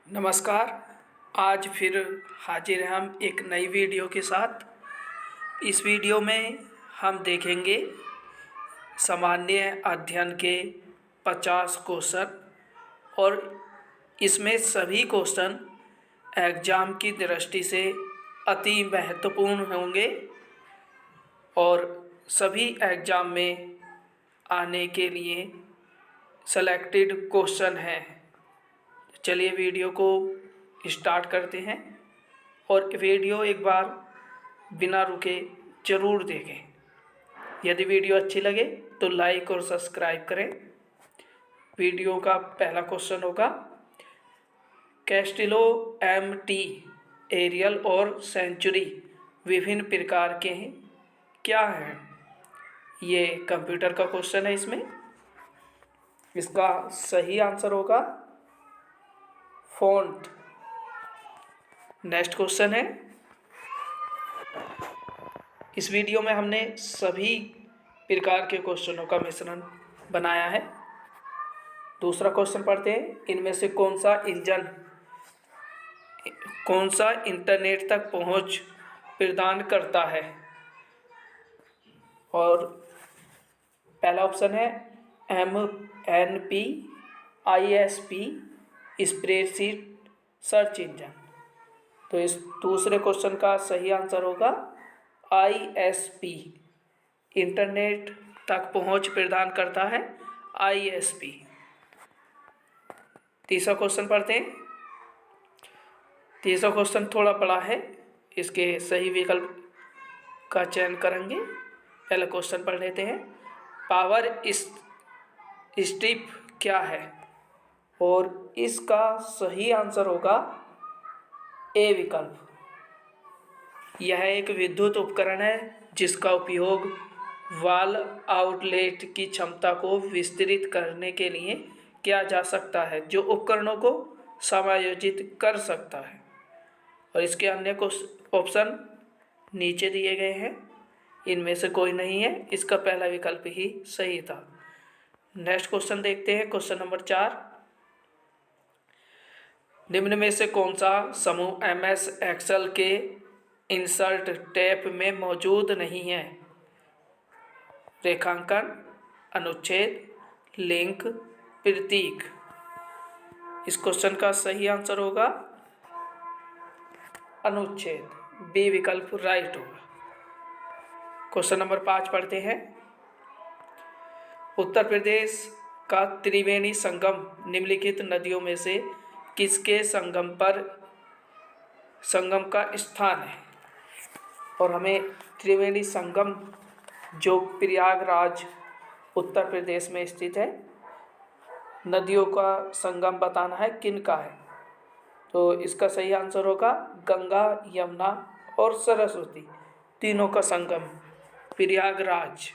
नमस्कार। आज फिर हाजिर हैं हम एक नई वीडियो के साथ। इस वीडियो में हम देखेंगे सामान्य अध्ययन के 50 क्वेश्चन और इसमें सभी क्वेश्चन एग्ज़ाम की दृष्टि से अति महत्वपूर्ण होंगे और सभी एग्ज़ाम में आने के लिए सेलेक्टेड क्वेश्चन हैं। चलिए वीडियो को स्टार्ट करते हैं और वीडियो एक बार बिना रुके ज़रूर देखें। यदि वीडियो अच्छी लगे तो लाइक और सब्सक्राइब करें। वीडियो का पहला क्वेश्चन होगा, कैस्टिलो एम.टी. एरियल और सेंचुरी विभिन्न प्रकार के हैं, क्या हैं? ये कंप्यूटर का क्वेश्चन है। इसका सही आंसर होगा फ़ॉन्ट। नेक्स्ट क्वेश्चन है, इस वीडियो में हमने सभी प्रकार के क्वेश्चनों का मिश्रण बनाया है। दूसरा क्वेश्चन पढ़ते हैं, इनमें से कौन सा इंटरनेट तक पहुंच प्रदान करता है? और पहला ऑप्शन है MNP, ISP, spreadsheet search engine. तो इस दूसरे क्वेश्चन का सही आंसर होगा ISP। इंटरनेट तक पहुंच प्रदान करता है ISP। तीसरा क्वेश्चन पढ़ते हैं। तीसरा क्वेश्चन थोड़ा बड़ा है, इसके सही विकल्प का चयन करेंगे। पहले क्वेश्चन पढ़ लेते हैं, पावर स्ट्रिप क्या है? और इसका सही आंसर होगा ए विकल्प। यह एक विद्युत उपकरण है जिसका उपयोग वाल आउटलेट की क्षमता को विस्तृत करने के लिए किया जा सकता है, जो उपकरणों को समायोजित कर सकता है। और इसके अन्य ऑप्शन नीचे दिए गए हैं, इनमें से कोई नहीं है। इसका पहला विकल्प ही सही था। नेक्स्ट क्वेश्चन देखते हैं, क्वेश्चन नंबर 4, निम्न में से कौन सा समूह MS एक्सेल के इंसर्ट टैब में मौजूद नहीं है? रेखांकन, अनुच्छेद, लिंक, प्रतीक। इस क्वेश्चन का सही आंसर होगा अनुच्छेद, बी विकल्प राइट होगा। क्वेश्चन नंबर 5 पढ़ते हैं, उत्तर प्रदेश का त्रिवेणी संगम निम्नलिखित नदियों में से किसके संगम का स्थान है? और हमें त्रिवेणी संगम जो प्रयागराज उत्तर प्रदेश में स्थित है, नदियों का संगम बताना है, किन का है? तो इसका सही आंसर होगा गंगा, यमुना और सरस्वती, तीनों का संगम प्रयागराज।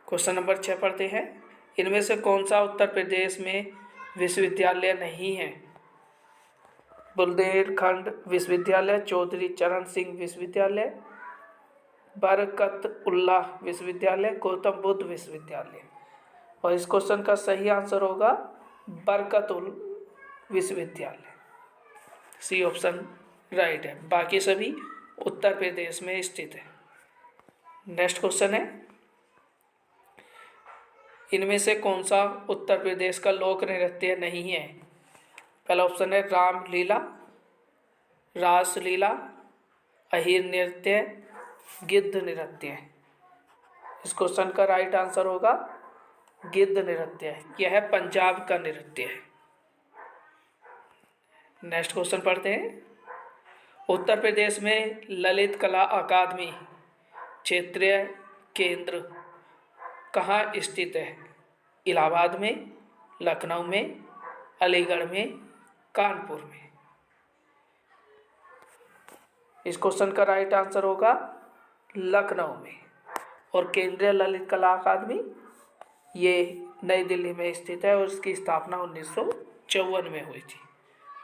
क्वेश्चन नंबर 6 पढ़ते हैं, इनमें से कौन सा उत्तर प्रदेश में विश्वविद्यालय नहीं है? बुंदेलखंड विश्वविद्यालय, चौधरी चरण सिंह विश्वविद्यालय, बरकतउल्लाह विश्वविद्यालय, गौतम बुद्ध विश्वविद्यालय। और इस क्वेश्चन का सही आंसर होगा बरकतउल विश्वविद्यालय, सी ऑप्शन राइट है। बाकी सभी उत्तर प्रदेश में स्थित है। नेक्स्ट क्वेश्चन है, इनमें से कौन सा उत्तर प्रदेश का लोक नृत्य नहीं है? पहला ऑप्शन है रामलीला, रासलीला, अहिर नृत्य, गिद्ध नृत्य। इस क्वेश्चन का राइट आंसर होगा गिद्ध नृत्य, यह पंजाब का नृत्य है। नेक्स्ट क्वेश्चन पढ़ते हैं, उत्तर प्रदेश में ललित कला अकादमी क्षेत्रीय केंद्र कहाँ स्थित है? इलाहाबाद में, लखनऊ में, अलीगढ़ में, कानपुर में। इस क्वेश्चन का राइट आंसर होगा लखनऊ में। और केंद्रीय ललित कला अकादमी ये नई दिल्ली में स्थित है और इसकी स्थापना 1954 में हुई थी,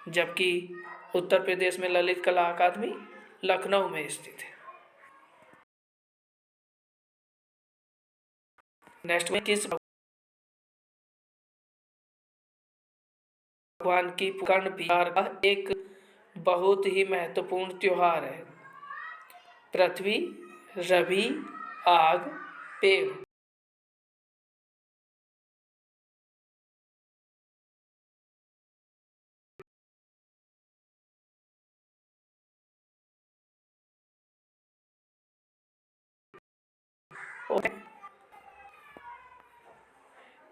जबकि उत्तर प्रदेश में ललित कला अकादमी लखनऊ में स्थित है। नेक्स्ट में किस भगवान की कर्ण बिहार का एक बहुत ही महत्वपूर्ण त्योहार है। पृथ्वी, रवि, आग, पेड़।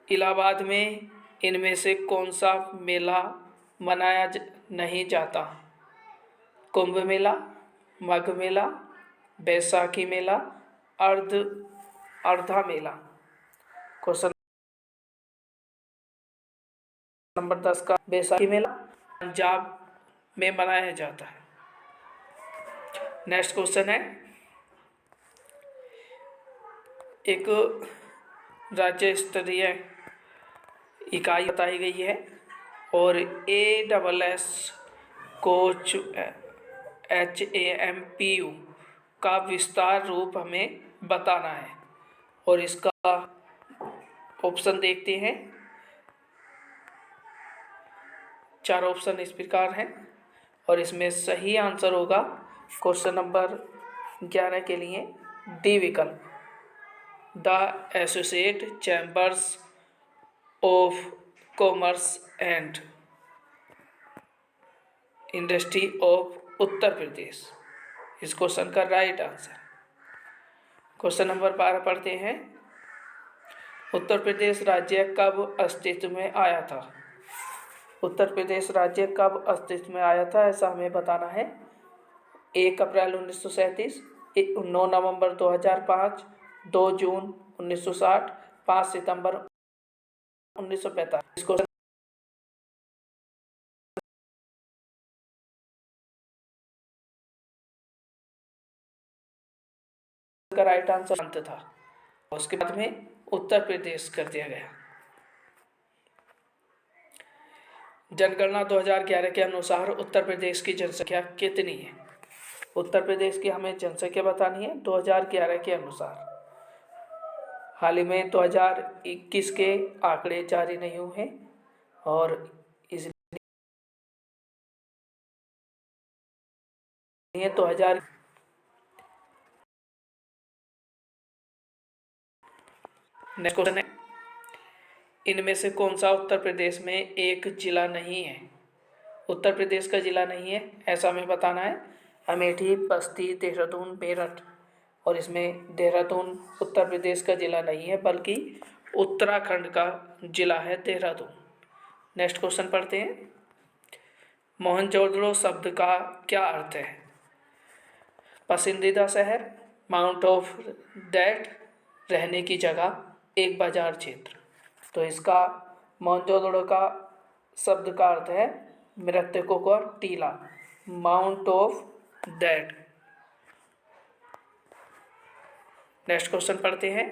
इलाहाबाद में इनमें से कौन सा मेला मनाया नहीं जाता? कुंभ मेला, माघ मेला, बैसाखी मेला, अर्धा मेला। क्वेश्चन नंबर 10 का बैसाखी मेला पंजाब में मनाया जाता है। नेक्स्ट क्वेश्चन है, एक राज्य स्तरीय इकाई बताई गई है और ASS कोच HAMPU का विस्तार रूप हमें बताना है और इसका ऑप्शन देखते हैं। 4 ऑप्शन इस प्रकार हैं और इसमें सही आंसर होगा क्वेश्चन नंबर 11 के लिए डी विकल्प, the Associated Chambers of Commerce and Industry of Uttar Pradesh. इस क्वेश्चन का राइट आंसर। क्वेश्चन नंबर 12 पढ़ते हैं, उत्तर प्रदेश राज्य कब अस्तित्व में आया था? उत्तर प्रदेश राज्य कब अस्तित्व में आया था ऐसा हमें बताना है। 1 अप्रैल 1937, 9 नवंबर 2005, 2 जून 1960, 5 सितंबर 1945। इसको का राइट आंसर अंत था, उसके बाद में उत्तर प्रदेश कर दिया गया। जनगणना 2011 के अनुसार उत्तर प्रदेश की जनसंख्या कितनी है? उत्तर प्रदेश की हमें जनसंख्या बतानी है 2011 के अनुसार। हाल ही में 2021 के आंकड़े जारी नहीं हुए हैं और इसलिए 2000। नेक्स्ट क्वेश्चन है, इनमें से कौन सा उत्तर प्रदेश में एक जिला नहीं है? उत्तर प्रदेश का जिला नहीं है ऐसा हमें बताना है। अमेठी, बस्ती, देहरादून, मेरठ और इसमें देहरादून उत्तर प्रदेश का जिला नहीं है बल्कि उत्तराखंड का जिला है देहरादून। नेक्स्ट क्वेश्चन पढ़ते हैं, मोहनजोदड़ो शब्द का क्या अर्थ है? पसंदीदा शहर, माउंट ऑफ डेथ, रहने की जगह, एक बाजार क्षेत्र। तो इसका मोहनजोदड़ो का शब्द का अर्थ है मृतकों का टीला, mount of dead. Next question पढ़ते हैं,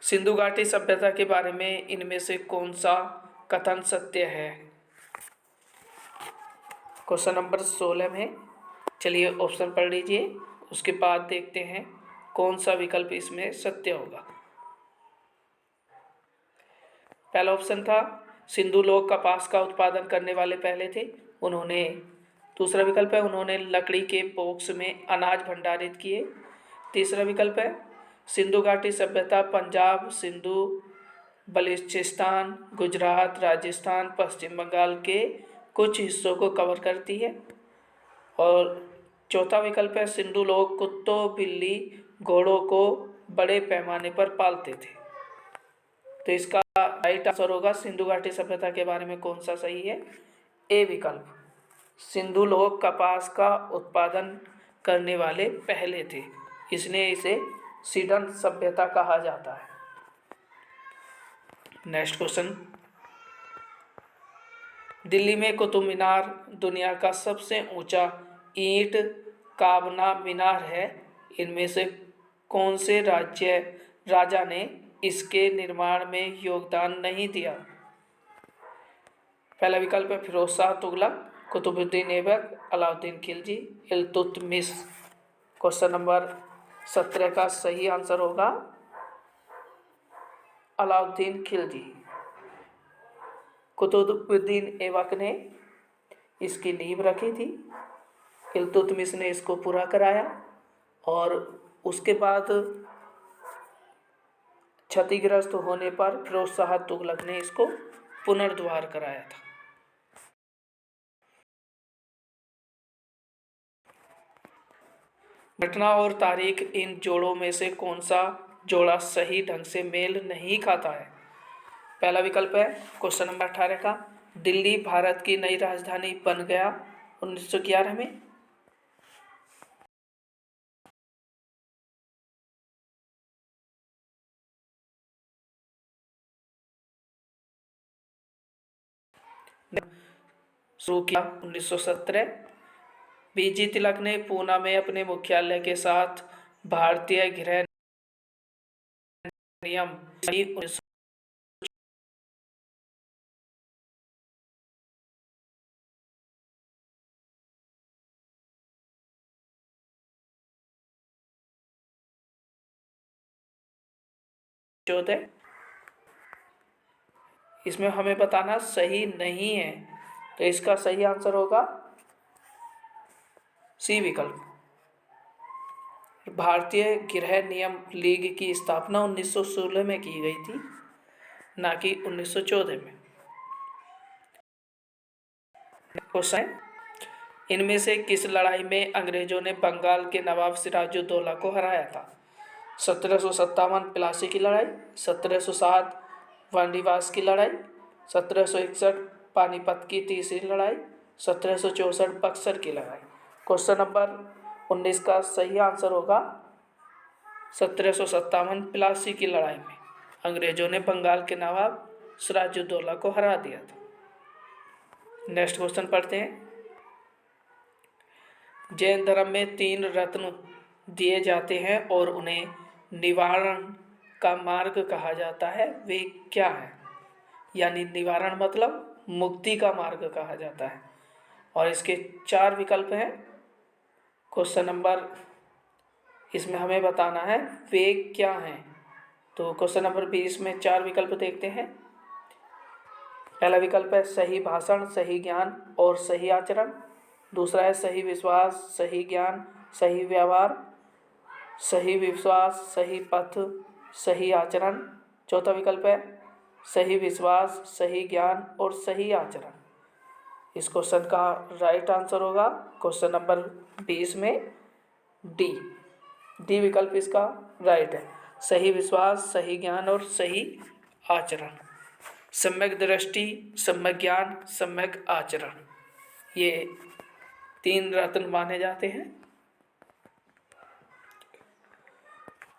सिंधु घाटी सभ्यता के बारे में इनमें से कौन सा कथन सत्य है? क्वेश्चन नंबर 16 में, चलिए ऑप्शन पढ़ लीजिए, उसके बाद देखते हैं कौन सा विकल्प इसमें सत्य होगा। पहला ऑप्शन था सिंधु लोग कपास का उत्पादन करने वाले पहले थे, उन्होंने। दूसरा विकल्प है उन्होंने लकड़ी के बॉक्स में अनाज भंडारित किए। तीसरा विकल्प है सिंधु घाटी सभ्यता पंजाब, सिंधु, बलूचिस्तान, गुजरात, राजस्थान, पश्चिम बंगाल के कुछ हिस्सों को कवर करती है। और चौथा विकल्प है सिंधु लोग कुत्तों, बिल्ली, घोड़ों को बड़े पैमाने पर पालते थे। तो इसका राइट आंसर होगा सिंधु घाटी सभ्यता के बारे में कौन सा सही है? ए विकल्प, सिंधु लोग कपास का उत्पादन करने वाले पहले थे, इसलिए इसे सीडन सभ्यता कहा जाता है। नेक्स्ट क्वेश्चन, दिल्ली में कुतुब मीनार दुनिया का सबसे ऊंचा ईंट काबना मीनार है, इनमें से कौन से राजा ने इसके निर्माण में योगदान नहीं दिया? पहला विकल्प है फिरोज शाह तुगलक, कुतुबुद्दीन ऐबक, अलाउद्दीन खिलजी, इल्तुतमिश। क्वेश्चन नंबर 17 का सही आंसर होगा अलाउद्दीन खिलजी। कुतुबुद्दीन ऐबक ने इसकी नींव रखी थी। इल्तुतमिश ने इसको पूरा कराया और उसके बाद क्षतिग्रस्त होने पर फिरोज शाह तुगलक ने इसको पुनर्द्वार कराया था। घटना और तारीख, इन जोड़ों में से कौन सा जोड़ा सही ढंग से मेल नहीं खाता है? पहला विकल्प है क्वेश्चन नंबर 18 का, दिल्ली भारत की नई राजधानी बन गया 1911 में। शुरू किया 1917। बीजी तिलक ने पूना में अपने मुख्यालय के साथ भारतीय गृह नियम 1914 इसमें हमें बताना सही नहीं है, तो इसका सही आंसर होगा सी विकल्प। भारतीय गृह नियम लीग की स्थापना 1916 में की गई थी, ना कि 1914 में। क्वेश्चन, इनमें से किस लड़ाई में अंग्रेजों ने बंगाल के नवाब सिराजुद्दौला को हराया था? 1757 प्लासी की लड़ाई, 1707 वांडीवास की लड़ाई, 1761 पानीपत की तीसरी लड़ाई, 1764 बक्सर की लड़ाई। क्वेश्चन नंबर 19 का सही आंसर होगा 1757 प्लासी की लड़ाई में अंग्रेजों ने बंगाल के नवाब सिराजुद्दौला को हरा दिया था। नेक्स्ट क्वेश्चन पढ़ते हैं। जैन धर्म में 3 रत्न दिए जाते हैं और उन्हें निवारण का मार्ग कहा जाता है, वे क्या है? यानी निवारण मतलब मुक्ति का मार्ग कहा जाता है, और इसके 4 विकल्प हैं। क्वेश्चन नंबर, इसमें हमें बताना है वे क्या हैं। तो क्वेश्चन नंबर 20 में 4 विकल्प देखते हैं। पहला विकल्प है सही भाषण, सही ज्ञान और सही आचरण। दूसरा है सही विश्वास, सही ज्ञान, सही व्यवहार, सही विश्वास, सही पथ, सही आचरण। चौथा विकल्प है सही विश्वास, सही ज्ञान और सही आचरण। इस क्वेश्चन का राइट आंसर होगा क्वेश्चन नंबर 20 में डी विकल्प इसका राइट है, सही विश्वास, सही ज्ञान और सही आचरण। सम्यक दृष्टि, सम्यक ज्ञान, सम्यक आचरण, ये 3 रत्न माने जाते हैं।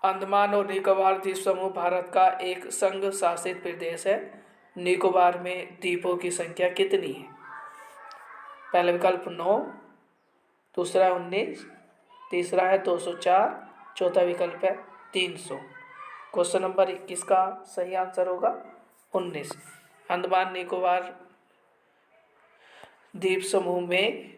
अंडमान और निकोबार द्वीप समूह भारत का एक संघ शासित प्रदेश है। निकोबार में द्वीपों की संख्या कितनी है? पहला विकल्प 9, दूसरा 19, तीसरा है 204, चौथा विकल्प है 300। क्वेश्चन नंबर 21 का सही आंसर होगा 19। अंडमान निकोबार द्वीप समूह में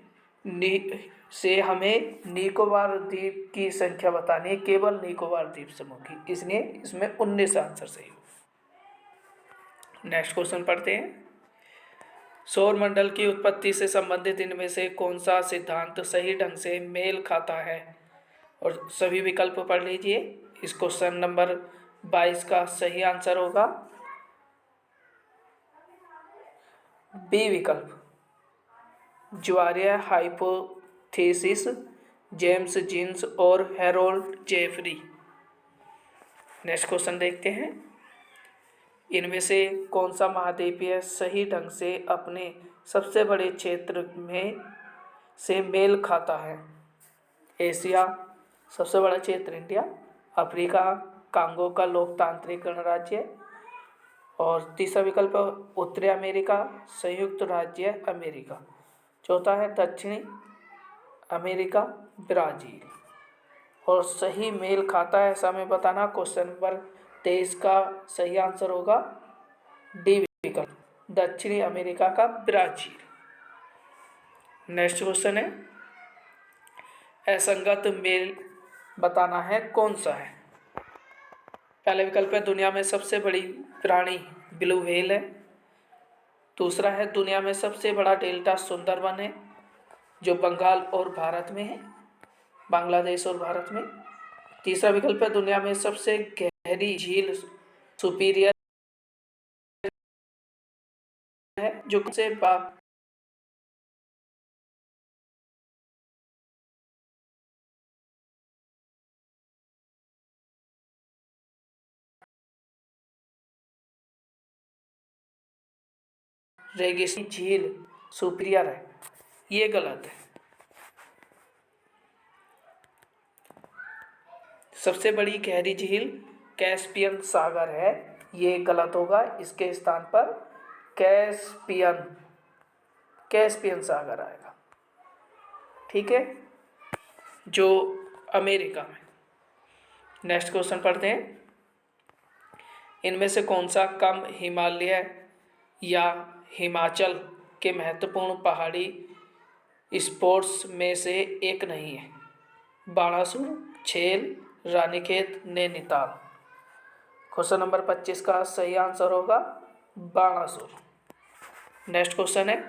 से हमें निकोबार द्वीप की संख्या बतानी है, केवल निकोबार द्वीप समूह की, इसलिए इसमें 19 आंसर सही हो। नेक्स्ट क्वेश्चन पढ़ते हैं। सौर मंडल की उत्पत्ति से संबंधित इनमें से कौन सा सिद्धांत सही ढंग से मेल खाता है? और सभी विकल्प पढ़ लीजिए। इस क्वेश्चन नंबर 22 का सही आंसर होगा बी विकल्प, ज्वारीय हाइपोथेसिस, जेम्स जीन्स और हैरोल्ड जेफरी। नेक्स्ट क्वेश्चन देखते हैं। इनमें से कौन सा महाद्वीपीय सही ढंग से अपने सबसे बड़े क्षेत्र में से मेल खाता है? एशिया, सबसे बड़ा क्षेत्र इंडिया, अफ्रीका, कांगो का लोकतांत्रिक गणराज्य, और तीसरा विकल्प उत्तरी अमेरिका, संयुक्त राज्य अमेरिका, चौथा है दक्षिणी अमेरिका, ब्राज़ील। और सही मेल खाता है ऐसा हमें बताना। क्वेश्चन नंबर 23 का सही आंसर होगा डी विकल्प, दक्षिणी अमेरिका का ब्राज़ील। नेक्स्ट क्वेश्चन है, असंगत मेल बताना है कौन सा है? पहले विकल्प है दुनिया में सबसे बड़ी प्राणी ब्लू व्हेल है। दूसरा है दुनिया में सबसे बड़ा डेल्टा सुंदरबन है, जो बंगाल और भारत में है, बांग्लादेश और भारत में। तीसरा विकल्प है दुनिया में सबसे गहरी झील सुपीरियर है, जो से रेगिस्तानी झील सुपीरियर है, ये गलत है। सबसे बड़ी गहरी झील कैस्पियन सागर है, ये गलत होगा। इसके स्थान पर कैस्पियन सागर आएगा। ठीक है, जो अमेरिका में। नेक्स्ट क्वेश्चन पढ़ते हैं। इनमें से कौन सा कम हिमालय या हिमाचल के महत्वपूर्ण पहाड़ी स्पोर्ट्स में से एक नहीं है? बाणासुर, छेल, रानीखेत, नैनीताल। क्वेश्चन नंबर 25 का सही आंसर होगा बाणासुर। नेक्स्ट क्वेश्चन है,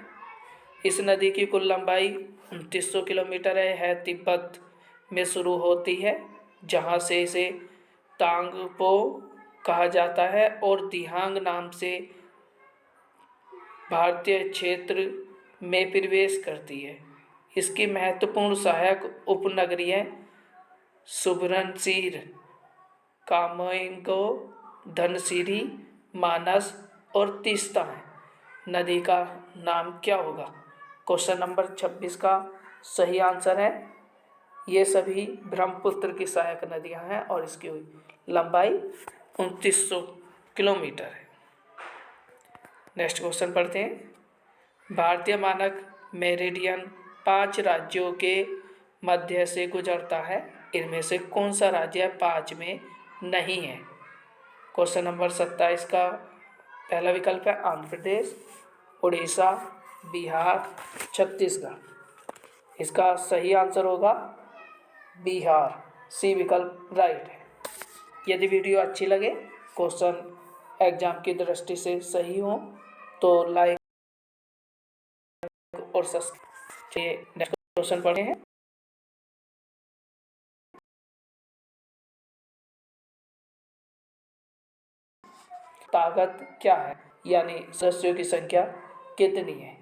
इस नदी की कुल लंबाई 2900 किलोमीटर है तिब्बत में शुरू होती है, जहाँ से इसे तांगपो कहा जाता है और दिहांग नाम से भारतीय क्षेत्र में प्रवेश करती है। इसकी महत्वपूर्ण सहायक उपनगरीय सुब्रनसिर, कामेंगो, धनसिरी, मानस और तीस्ता है। नदी का नाम क्या होगा? क्वेश्चन नंबर 26 का सही आंसर है, ये सभी ब्रह्मपुत्र की सहायक नदियां हैं और इसकी लंबाई 2900 किलोमीटर है। नेक्स्ट क्वेश्चन पढ़ते हैं। भारतीय मानक मेरिडियन 5 राज्यों के मध्य से गुजरता है, इनमें से कौन सा राज्य 5 में नहीं है? क्वेश्चन नंबर 27 का पहला विकल्प है आंध्र प्रदेश, उड़ीसा, बिहार, छत्तीसगढ़। इसका सही आंसर होगा बिहार, सी विकल्प राइट है। यदि वीडियो अच्छी लगे, क्वेश्चन एग्जाम की दृष्टि से सही हो तो लाइक और सब्सक्राइब। नेक्स्ट क्वेश्चन पढ़े हैं। ताकत क्या है, यानी सदस्यों की संख्या कितनी है?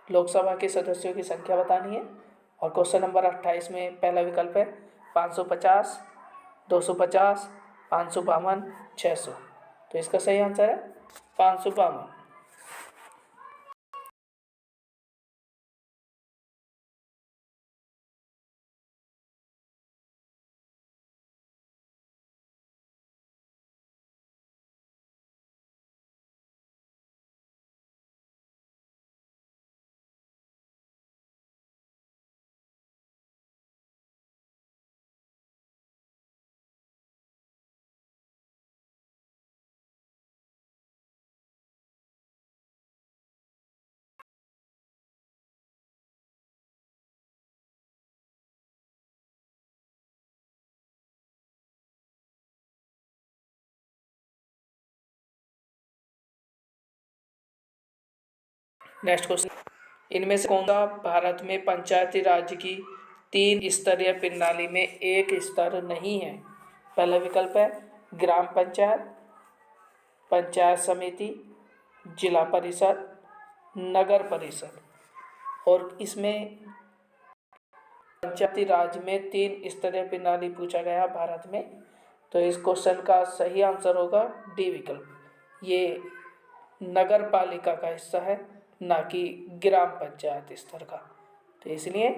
लोकसभा के सदस्यों की संख्या बतानी है। और क्वेश्चन नंबर 28 में पहला विकल्प है 550, 250, 552, 600। तो इसका सही आंसर है 552। नेक्स्ट क्वेश्चन, इनमें से कौन सा भारत में पंचायती राज की 3 स्तरीय प्रणाली में एक स्तर नहीं है? पहला विकल्प है ग्राम पंचायत, पंचायत समिति, जिला परिषद, नगर परिषद। और इसमें पंचायती राज में 3 स्तरीय प्रणाली पूछा गया भारत में, तो इस क्वेश्चन का सही आंसर होगा डी विकल्प। ये नगर पालिका का हिस्सा है, ना कि ग्राम पंचायत स्तर का। तो इसलिए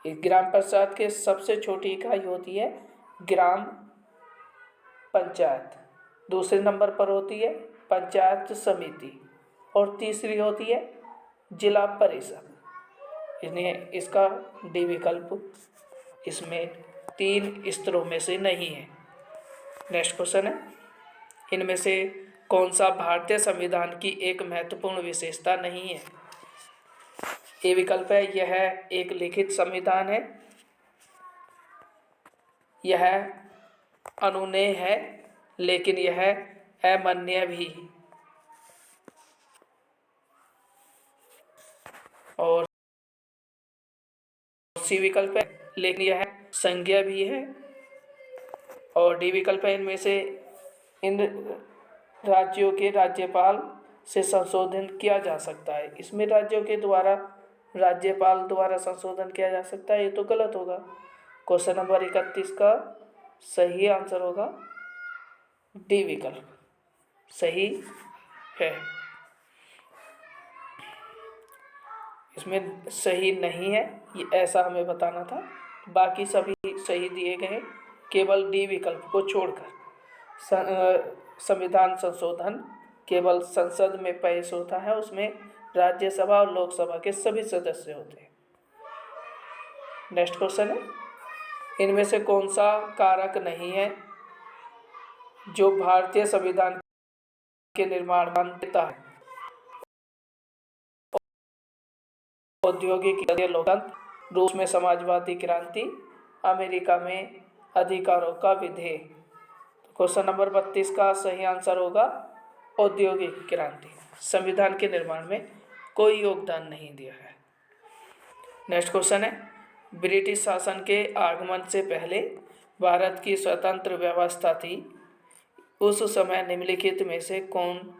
इस ग्राम पंचायत के सबसे छोटी इकाई होती है ग्राम पंचायत, दूसरे नंबर पर होती है पंचायत समिति और तीसरी होती है जिला परिषद। इसलिए इसका डी विकल्प इसमें 3 स्तरों में से नहीं है। नेक्स्ट क्वेश्चन है, इनमें से कौन सा भारतीय संविधान की एक महत्वपूर्ण विशेषता नहीं है? ए विकल्प है यह एक लिखित संविधान है, यह अनुमेय है लेकिन यह अमान्य भी। और सी विकल्प है, लेकिन यह संज्ञा भी है। और डी विकल्प है, इनमें से इन राज्यों के राज्यपाल से संशोधन किया जा सकता है। इसमें राज्यों के द्वारा राज्यपाल द्वारा संशोधन किया जा सकता है, ये तो गलत होगा। क्वेश्चन नंबर 31 का सही आंसर होगा डी विकल्प सही है। इसमें सही नहीं है, ये ऐसा हमें बताना था। बाकी सभी सही दिए गए, केवल डी विकल्प को छोड़कर। संविधान संशोधन केवल संसद में पेश होता है, उसमें राज्यसभा और लोकसभा के सभी सदस्य होते हैं। नेक्स्ट क्वेश्चन है, इनमें से कौन सा कारक नहीं है जो भारतीय संविधान के निर्माण मान्यता है? औद्योगिक लोकतंत्र, रूस में समाजवादी क्रांति, अमेरिका में अधिकारों का विधेय। क्वेश्चन नंबर 32 का सही आंसर होगा औद्योगिक क्रांति। संविधान के निर्माण में कोई योगदान नहीं दिया है। नेक्स्ट क्वेश्चन है, ब्रिटिश शासन के आगमन से पहले भारत की स्वतंत्र व्यवस्था थी, उस समय निम्नलिखित में से कौन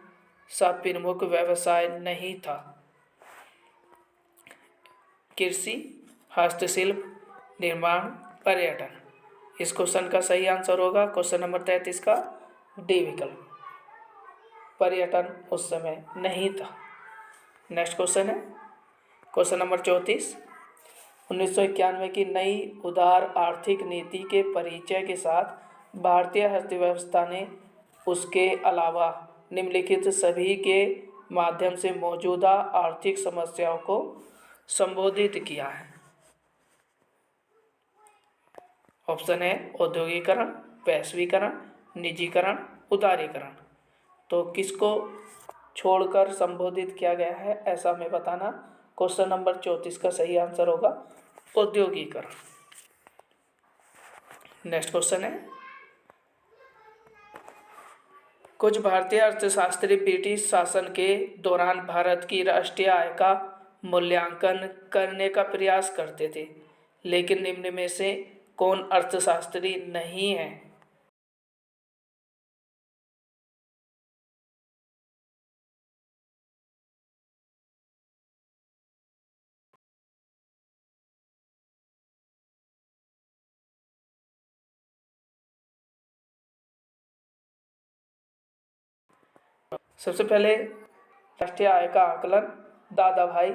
सा प्रमुख व्यवसाय नहीं था? कृषि, हस्तशिल्प, निर्माण, पर्यटन। इस क्वेश्चन का सही आंसर होगा क्वेश्चन नंबर 33 का डी विकल्प, पर्यटन उस समय नहीं था। नेक्स्ट क्वेश्चन है, क्वेश्चन नंबर 34, 1991 की नई उदार आर्थिक नीति के परिचय के साथ भारतीय अर्थव्यवस्था ने उसके अलावा निम्नलिखित सभी के माध्यम से मौजूदा आर्थिक समस्याओं को संबोधित किया है। ऑप्शन है औद्योगिकरण, वैश्वीकरण, निजीकरण, उदारीकरण। तो किसको छोड़कर संबोधित किया गया है ऐसा हमें बताना। क्वेश्चन नंबर 34 का सही आंसर होगा औद्योगिकरण। नेक्स्ट क्वेश्चन है, कुछ भारतीय अर्थशास्त्री ब्रिटिश शासन के दौरान भारत की राष्ट्रीय आय का मूल्यांकन करने का प्रयास करते थे, लेकिन निम्न में से कौन अर्थशास्त्री नहीं है? सबसे पहले राष्ट्रीय आय का आकलन दादा भाई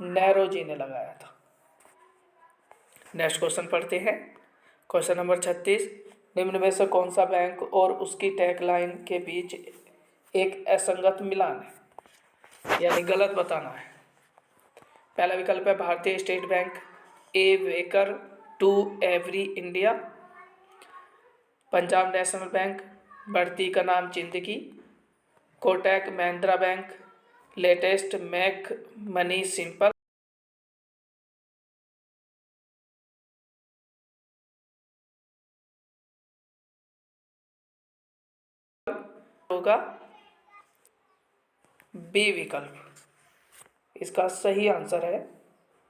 नेहरू ने लगाया था। नेक्स्ट क्वेश्चन पढ़ते हैं, क्वेश्चन नंबर 36, निम्न में से कौन सा बैंक और उसकी टैगलाइन के बीच एक असंगत मिलान है, यानी गलत बताना है? पहला विकल्प है भारतीय स्टेट बैंक, ए वेकर to every India, Punjab national bank, बढ़ती का नाम जिंदगी, Kotak Mahindra bank, let's make money simple. होगा बी विकल्प, इसका सही आंसर है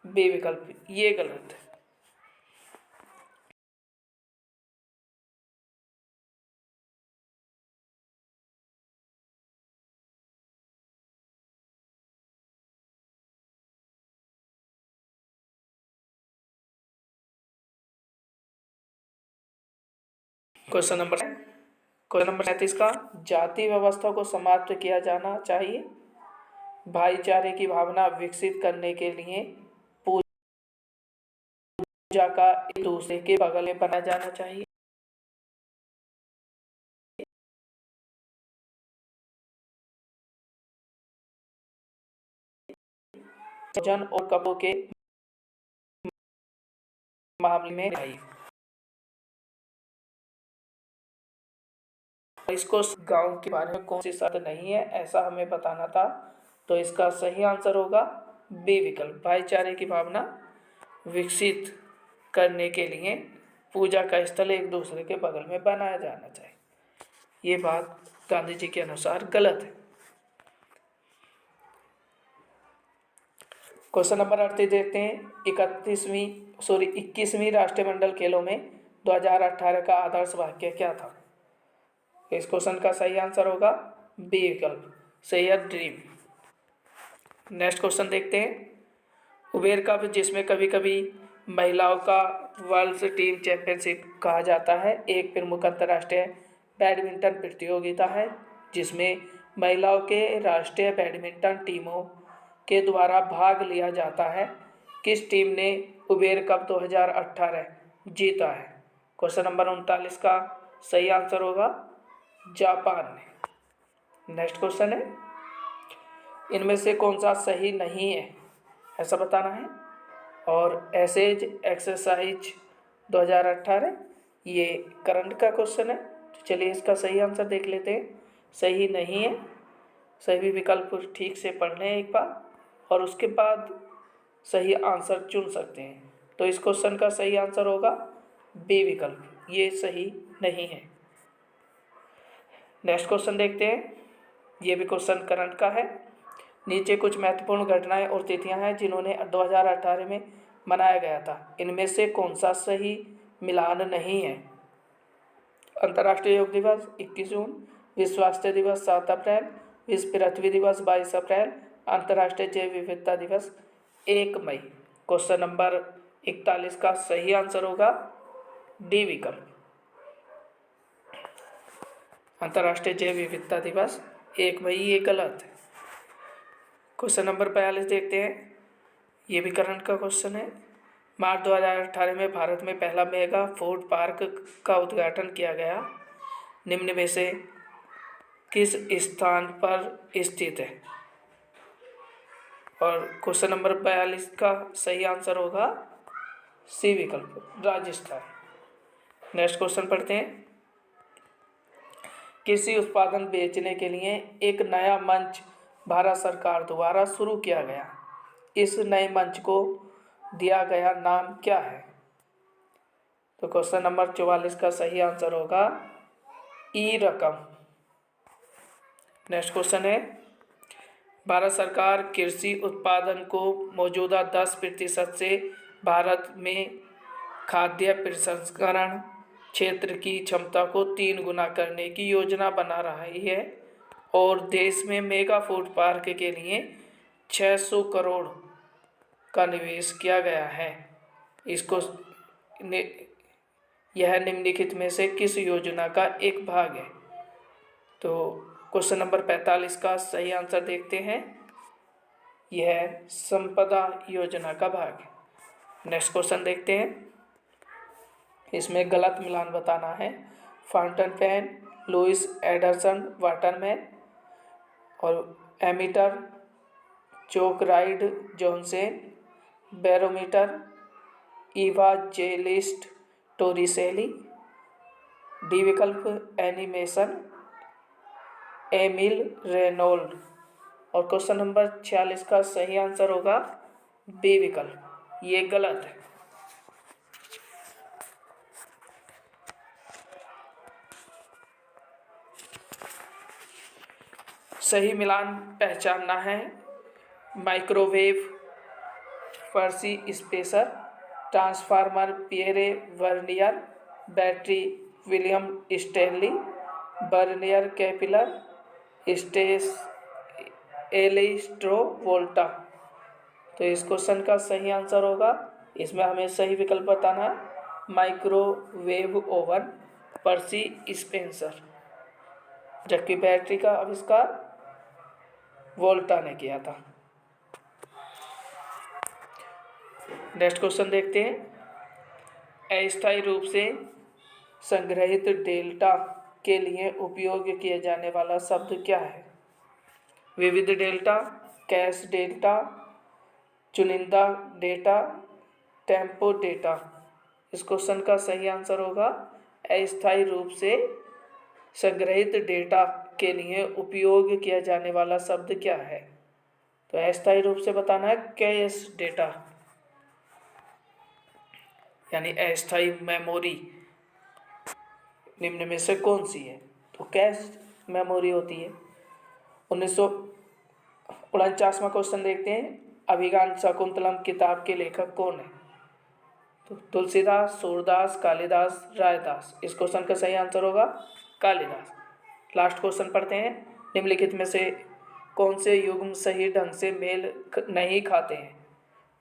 बी विकल्प, ये गलत है। क्वेश्चन नंबर 37 का जाति व्यवस्था को समाप्त किया जाना चाहिए, भाईचारे की भावना विकसित करने के लिए पूजा का एक दूसरे के बगल में बनाया जाना चाहिए, जन और कपड़ों के मामले में आई। इसको गांव के बारे में कौन सी शर्त नहीं है ऐसा हमें बताना था, तो इसका सही आंसर होगा बी विकल्प, भाईचारे की भावना विकसित करने के लिए पूजा का स्थल एक दूसरे के बगल में बनाया जाना चाहिए। ये बात गांधी जी के अनुसार गलत है। क्वेश्चन नंबर 38 देखते हैं। 21वीं राष्ट्रमंडल खेलों में 2018 का आदर्श वाक्य क्या था? इस क्वेश्चन का सही आंसर होगा बी विकल्प, सैयद ड्रीम। नेक्स्ट क्वेश्चन देखते हैं। उबेर कप, जिसमें कभी कभी महिलाओं का वर्ल्ड टीम चैंपियनशिप कहा जाता है, एक प्रमुख अंतर्राष्ट्रीय बैडमिंटन प्रतियोगिता है जिसमें महिलाओं के राष्ट्रीय बैडमिंटन टीमों के द्वारा भाग लिया जाता है। किस टीम ने उबेर कप 2018 जीता है? क्वेश्चन नंबर 39 का सही आंसर होगा जापान ने। नेक्स्ट क्वेश्चन है, इनमें से कौन सा सही नहीं है ऐसा बताना है। और एसेज एक्सरसाइज 2018 ये करंट का क्वेश्चन है, तो चलिए इसका सही आंसर देख लेते हैं। सही नहीं है, सभी विकल्प ठीक से पढ़ लें एक बार और उसके बाद सही आंसर चुन सकते हैं। तो इस क्वेश्चन का सही आंसर होगा बी विकल्प, ये सही नहीं है। नेक्स्ट क्वेश्चन देखते हैं। ये भी क्वेश्चन करंट का है। नीचे कुछ महत्वपूर्ण घटनाएं और तिथियां हैं जिन्होंने 2018 में मनाया गया था, इनमें से कौन सा सही मिलान नहीं है? अंतर्राष्ट्रीय योग दिवस 21 जून, विश्व स्वास्थ्य दिवस 7 अप्रैल, विश्व पृथ्वी दिवस 22 अप्रैल, अंतर्राष्ट्रीय जैव विविधता दिवस 1 मई। क्वेश्चन नंबर 41 का सही आंसर होगा डी विकल्प, अंतर्राष्ट्रीय जैव विविधता दिवस 1 मई। ये गलत है। क्वेश्चन नंबर 42 देखते हैं। ये भी करंट का क्वेश्चन है। मार्च 2018 में भारत में पहला मेगा फूड पार्क का उद्घाटन किया गया, निम्न में से किस स्थान पर स्थित है? और क्वेश्चन नंबर 42 का सही आंसर होगा सी विकल्प, राजस्थान। नेक्स्ट क्वेश्चन पढ़ते हैं। कृषि उत्पादन बेचने के लिए एक नया मंच भारत सरकार द्वारा शुरू किया गया, इस नए मंच को दिया गया नाम क्या है? तो क्वेश्चन नंबर 44 का सही आंसर होगा ई रकम। नेक्स्ट क्वेश्चन है, भारत सरकार कृषि उत्पादन को मौजूदा 10% से भारत में खाद्य प्रसंस्करण क्षेत्र की क्षमता को 3 गुना करने की योजना बना रही है और देश में मेगा फूड पार्क के लिए 600 करोड़ का निवेश किया गया है। इसको यह निम्नलिखित में से किस योजना का एक भाग है? तो क्वेश्चन नंबर 45 का सही आंसर देखते हैं। यह संपदा योजना का भाग है। नेक्स्ट क्वेश्चन देखते हैं। इसमें गलत मिलान बताना है। Fountain pen, Lewis Anderson Waterman और एमीटर, चोकराइड जॉनसेन, बैरोमीटर, इवांजेलिस्ट टोरिसेली। डी विकल्प एनिमेशन, एमिल रेनोल्ड। और क्वेश्चन नंबर 46 का सही आंसर होगा बी विकल्प, ये गलत है। सही मिलान पहचानना है। Microwave Percy Spencer, transformer Pierre Vernier, battery William Stanley, vernier calliper, स्टेस एलिस्ट्रो वोल्टा। तो इस क्वेश्चन का सही आंसर होगा, इसमें हमें सही विकल्प बताना है माइक्रोवेव ओवन पर्सी स्पेंसर, जबकि बैटरी का आविष्कार वोल्टा ने किया था। नेक्स्ट क्वेश्चन देखते हैं। अस्थायी रूप से संग्रहित डेटा के लिए उपयोग किए जाने वाला शब्द क्या है? विविध डेटा, कैश डेटा, चुनिंदा डेटा, टेम्पो डेटा। इस क्वेश्चन का सही आंसर होगा अस्थायी रूप से संग्रहित डेटा के लिए उपयोग किया जाने वाला शब्द क्या है? तो अस्थायी रूप से बताना है कैश डेटा, यानी अस्थायी मेमोरी निम्न में से कौन सी है? तो कैश मेमोरी होती है। 1949वां क्वेश्चन देखते हैं। अभिज्ञान शाकुंतलम किताब के लेखक कौन है? तो तुलसीदास, सूरदास, कालिदास, रायदास। इस क्वेश्चन का सही आंसर होगा कालिदास। लास्ट क्वेश्चन पढ़ते हैं। निम्नलिखित में से कौन से युग्म सही ढंग से मेल नहीं खाते हैं?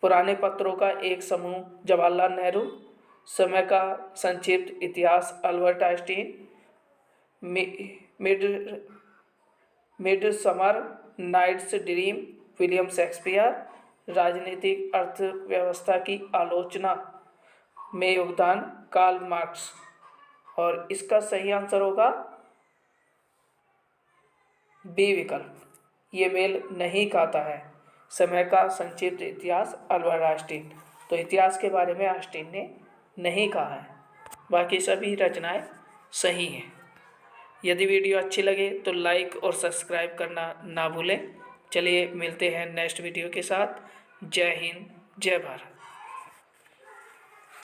पुराने पत्रों का एक समूह जवाहरलाल नेहरू, समय का संक्षिप्त इतिहास Albert Einstein, mid midsummer night's dream William Shakespeare, राजनीतिक अर्थव्यवस्था की आलोचना में योगदान कार्ल मार्क्स। और इसका सही आंसर होगा बी विकल्प। ये मेल नहीं खाता है। समय का संक्षिप्त इतिहास अल्बर्ट आइंस्टीन। तो इतिहास के बारे में आइंस्टीन ने नहीं कहा है, बाकी सभी रचनाएं सही हैं। यदि वीडियो अच्छी लगे तो लाइक और सब्सक्राइब करना ना भूलें। चलिए मिलते हैं नेक्स्ट वीडियो के साथ। जय हिंद, जय भारत।